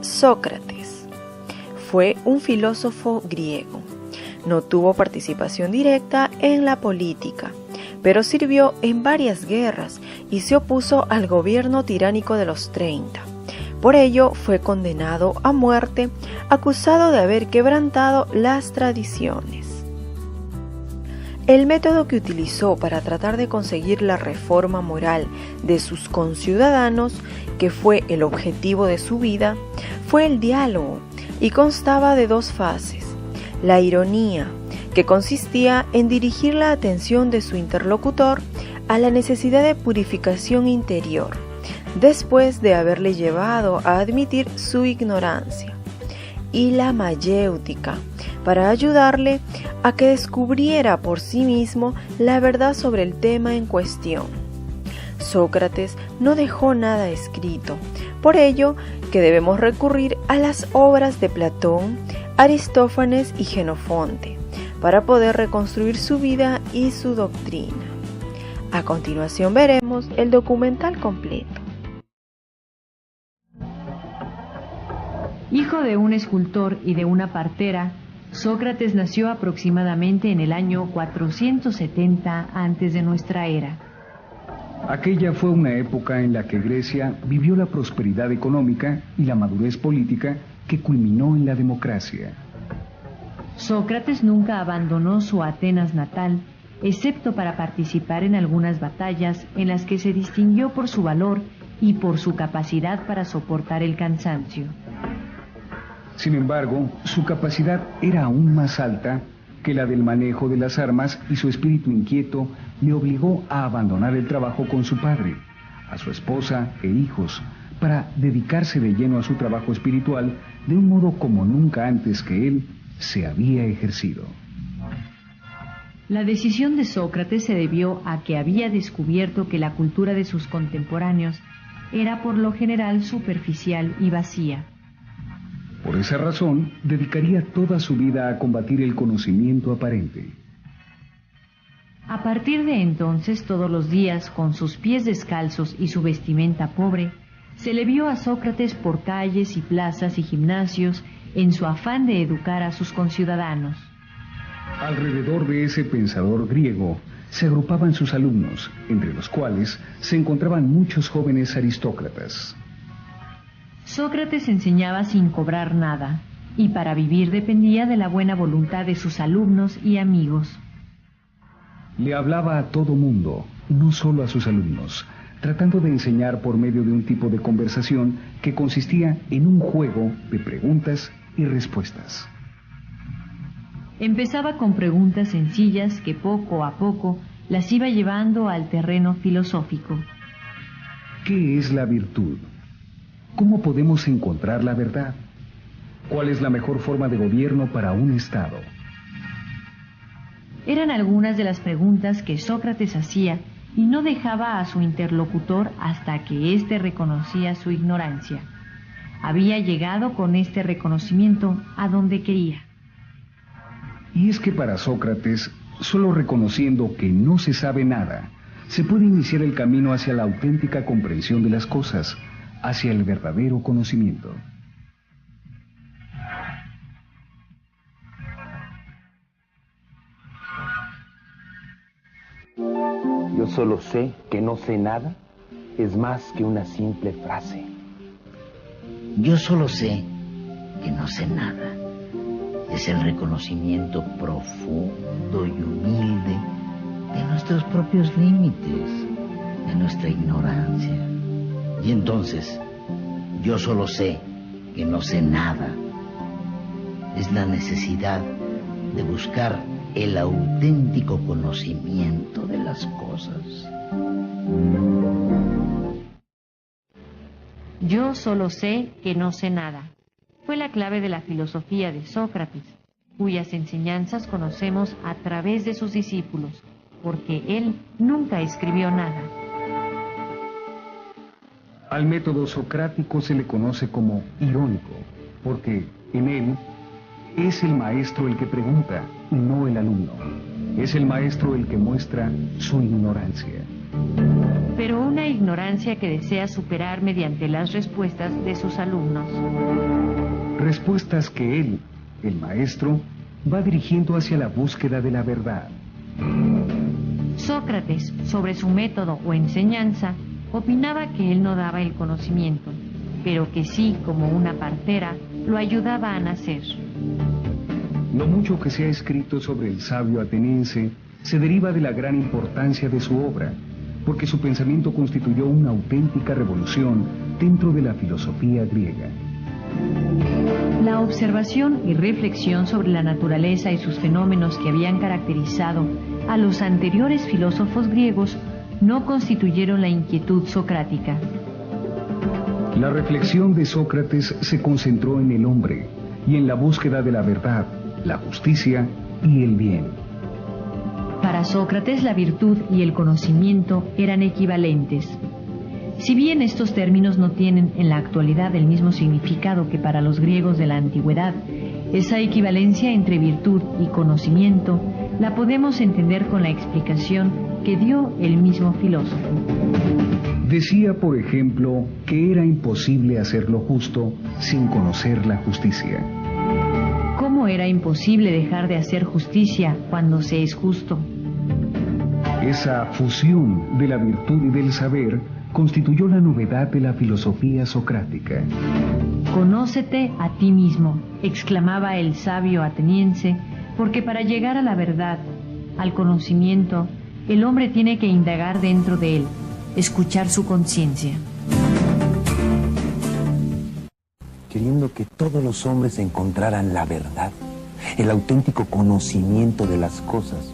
Sócrates fue un filósofo griego. No tuvo participación directa en la política, pero sirvió en varias guerras y se opuso al gobierno tiránico de los 30. Por ello fue condenado a muerte, acusado de haber quebrantado las tradiciones. El método que utilizó para tratar de conseguir la reforma moral de sus conciudadanos, que fue el objetivo de su vida, fue el diálogo y constaba de dos fases: la ironía, que consistía en dirigir la atención de su interlocutor a la necesidad de purificación interior, después de haberle llevado a admitir su ignorancia, y la mayéutica, para ayudarle a que descubriera por sí mismo la verdad sobre el tema en cuestión. Sócrates no dejó nada escrito, por ello que debemos recurrir a las obras de Platón, Aristófanes y Jenofonte, para poder reconstruir su vida y su doctrina. A continuación veremos el documental completo. Hijo de un escultor y de una partera, Sócrates nació aproximadamente en el año 470 antes de nuestra era. Aquella fue una época en la que Grecia vivió la prosperidad económica y la madurez política que culminó en la democracia. Sócrates nunca abandonó su Atenas natal, excepto para participar en algunas batallas en las que se distinguió por su valor y por su capacidad para soportar el cansancio. Sin embargo, su capacidad era aún más alta que la del manejo de las armas y su espíritu inquieto le obligó a abandonar el trabajo con su padre, a su esposa e hijos, para dedicarse de lleno a su trabajo espiritual de un modo como nunca antes que él se había ejercido. La decisión de Sócrates se debió a que había descubierto que la cultura de sus contemporáneos era por lo general superficial y vacía. Por esa razón, dedicaría toda su vida a combatir el conocimiento aparente. A partir de entonces, todos los días, con sus pies descalzos y su vestimenta pobre, se le vio a Sócrates por calles y plazas y gimnasios en su afán de educar a sus conciudadanos. Alrededor de ese pensador griego se agrupaban sus alumnos, entre los cuales se encontraban muchos jóvenes aristócratas. Sócrates enseñaba sin cobrar nada, y para vivir dependía de la buena voluntad de sus alumnos y amigos. Le hablaba a todo mundo, no solo a sus alumnos, tratando de enseñar por medio de un tipo de conversación que consistía en un juego de preguntas y respuestas. Empezaba con preguntas sencillas que poco a poco las iba llevando al terreno filosófico. ¿Qué es la virtud? ¿Cómo podemos encontrar la verdad? ¿Cuál es la mejor forma de gobierno para un Estado? Eran algunas de las preguntas que Sócrates hacía y no dejaba a su interlocutor hasta que éste reconocía su ignorancia. Había llegado con este reconocimiento a donde quería. Y es que para Sócrates, solo reconociendo que no se sabe nada, se puede iniciar el camino hacia la auténtica comprensión de las cosas, hacia el verdadero conocimiento. Yo solo sé que no sé nada es más que una simple frase. Yo solo sé que no sé nada. Es el reconocimiento profundo y humilde de nuestros propios límites, de nuestra ignorancia. Y entonces, yo solo sé que no sé nada. Es la necesidad de buscar el auténtico conocimiento de las cosas. Yo solo sé que no sé nada. Fue la clave de la filosofía de Sócrates, cuyas enseñanzas conocemos a través de sus discípulos, porque él nunca escribió nada. Al método socrático se le conoce como irónico, porque en él es el maestro el que pregunta, no el alumno. Es el maestro el que muestra su ignorancia. pero una ignorancia que desea superar mediante las respuestas de sus alumnos. Respuestas que él, el maestro, va dirigiendo hacia la búsqueda de la verdad. Sócrates, sobre su método o enseñanza, opinaba que él no daba el conocimiento, pero que sí, como una partera, lo ayudaba a nacer. Lo mucho que se ha escrito sobre el sabio ateniense se deriva de la gran importancia de su obra, porque su pensamiento constituyó una auténtica revolución dentro de la filosofía griega. La observación y reflexión sobre la naturaleza y sus fenómenos que habían caracterizado a los anteriores filósofos griegos no constituyeron la inquietud socrática. La reflexión de Sócrates se concentró en el hombre y en la búsqueda de la verdad, la justicia y el bien. Para Sócrates, la virtud y el conocimiento eran equivalentes. Si bien estos términos no tienen en la actualidad el mismo significado que para los griegos de la antigüedad, esa equivalencia entre virtud y conocimiento la podemos entender con la explicación que dio el mismo filósofo. Decía, por ejemplo, que era imposible hacer lo justo sin conocer la justicia. ¿Cómo era imposible dejar de hacer justicia cuando se es justo? Esa fusión de la virtud y del saber constituyó la novedad de la filosofía socrática. Conócete a ti mismo, exclamaba el sabio ateniense, porque para llegar a la verdad, al conocimiento, el hombre tiene que indagar dentro de él, escuchar su conciencia. Queriendo que todos los hombres encontraran la verdad, el auténtico conocimiento de las cosas,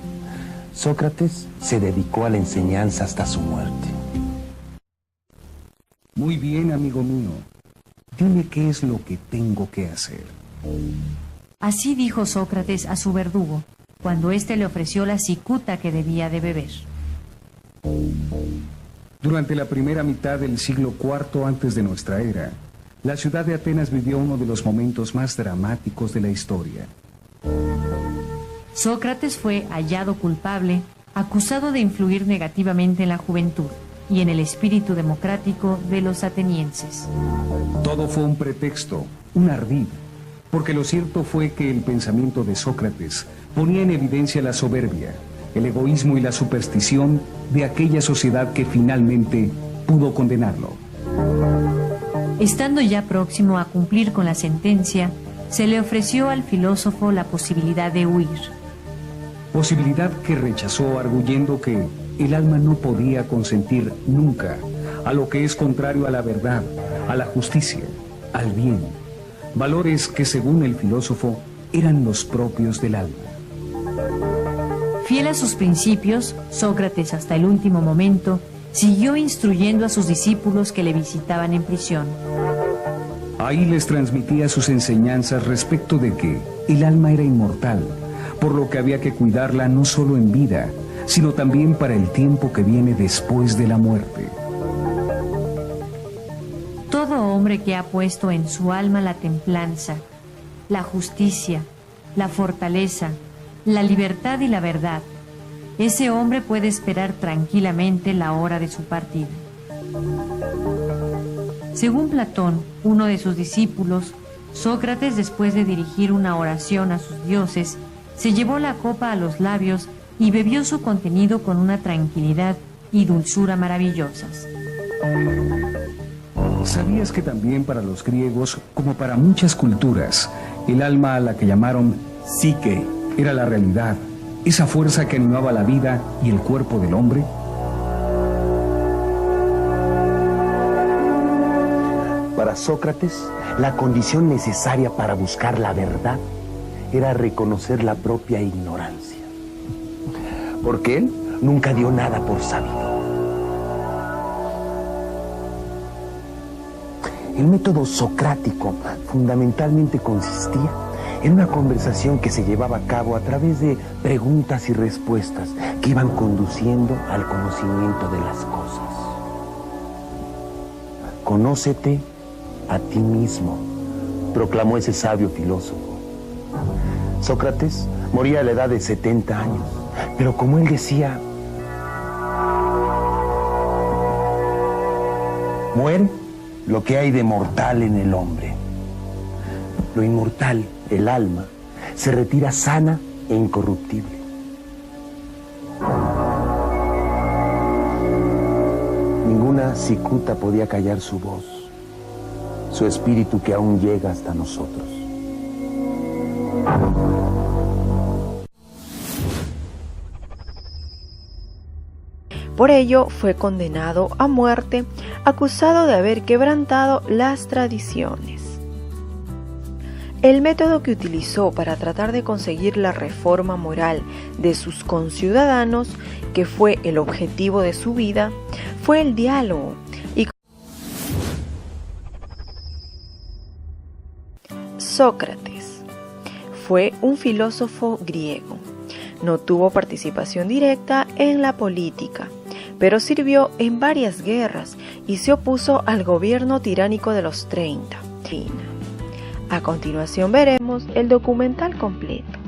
Sócrates se dedicó a la enseñanza hasta su muerte. Muy bien, amigo mío. Dime qué es lo que tengo que hacer. Así dijo Sócrates a su verdugo, cuando éste le ofreció la cicuta que debía de beber. Durante la primera mitad del siglo IV antes de nuestra era, la ciudad de Atenas vivió uno de los momentos más dramáticos de la historia. Sócrates fue hallado culpable, acusado de influir negativamente en la juventud y en el espíritu democrático de los atenienses. Todo fue un pretexto, un ardid, porque lo cierto fue que el pensamiento de Sócrates ponía en evidencia la soberbia, el egoísmo y la superstición de aquella sociedad que finalmente pudo condenarlo. Estando ya próximo a cumplir con la sentencia, se le ofreció al filósofo la posibilidad de huir. Posibilidad que rechazó arguyendo que el alma no podía consentir nunca a lo que es contrario a la verdad, a la justicia, al bien, valores que según el filósofo eran los propios del alma. Fiel a sus principios, Sócrates hasta el último momento siguió instruyendo a sus discípulos que le visitaban en prisión. Ahí les transmitía sus enseñanzas respecto de que el alma era inmortal, por lo que había que cuidarla no solo en vida, sino también para el tiempo que viene después de la muerte. Todo hombre que ha puesto en su alma la templanza, la justicia, la fortaleza, la libertad y la verdad, ese hombre puede esperar tranquilamente la hora de su partida. Según Platón, uno de sus discípulos, Sócrates, después de dirigir una oración a sus dioses, se llevó la copa a los labios y bebió su contenido con una tranquilidad y dulzura maravillosas. ¿Sabías que también para los griegos, como para muchas culturas, el alma a la que llamaron psique era la realidad, esa fuerza que animaba la vida y el cuerpo del hombre? Para Sócrates, la condición necesaria para buscar la verdad era reconocer la propia ignorancia, porque él nunca dio nada por sabido. El método socrático fundamentalmente consistía en una conversación que se llevaba a cabo a través de preguntas y respuestas que iban conduciendo al conocimiento de las cosas. Conócete a ti mismo, proclamó ese sabio filósofo. Sócrates moría a la edad de 70 años, pero como él decía, Muere lo que hay de mortal en el hombre. Lo inmortal, el alma, se retira sana e incorruptible. Ninguna cicuta podía callar su voz, su espíritu que aún llega hasta nosotros. Por ello fue condenado a muerte, acusado de haber quebrantado las tradiciones. El método que utilizó para tratar de conseguir la reforma moral de sus conciudadanos, que fue el objetivo de su vida, fue el diálogo. Sócrates fue un filósofo griego. No tuvo participación directa en la política, pero sirvió en varias guerras y se opuso al gobierno tiránico de los 30. A continuación veremos el documental completo.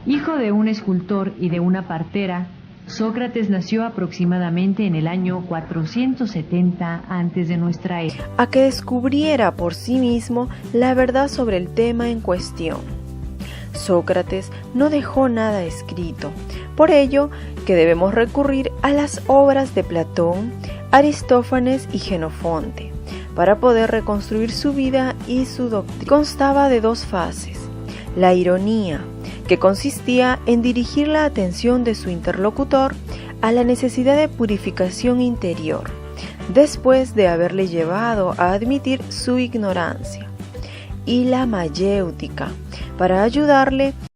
Hijo de un escultor y de una partera, Sócrates nació aproximadamente en el año 470 antes de nuestra era. A que descubriera por sí mismo la verdad sobre el tema en cuestión. Sócrates no dejó nada escrito, por ello que debemos recurrir a las obras de Platón, Aristófanes y Jenofonte, para poder reconstruir su vida y su doctrina. Constaba de dos fases: la ironía, que consistía en dirigir la atención de su interlocutor a la necesidad de purificación interior, después de haberle llevado a admitir su ignorancia, y la mayéutica, para ayudarle